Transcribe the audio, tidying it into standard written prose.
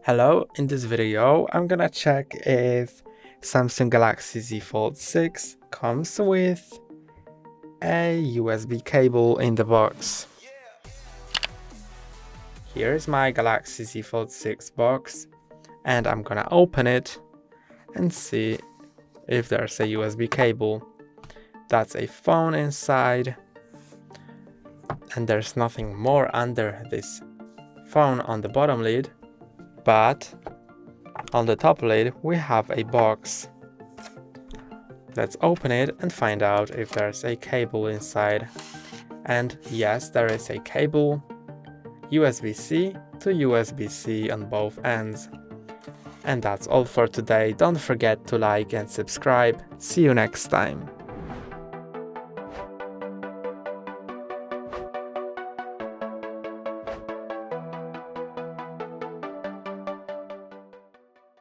Hello, in this video I'm gonna check if Samsung Galaxy Z Fold 6 comes with a USB cable in the box. Here is my Galaxy Z Fold 6 box and I'm gonna open it and see if there's a USB cable. That's a phone inside and there's nothing more under this phone on the bottom lid. But on the top lid we have a box. Let's open it and find out if there's a cable inside. And yes, there is a cable, USB-C to USB-C on both ends. And that's all for today. Don't forget to like and subscribe. See you next time.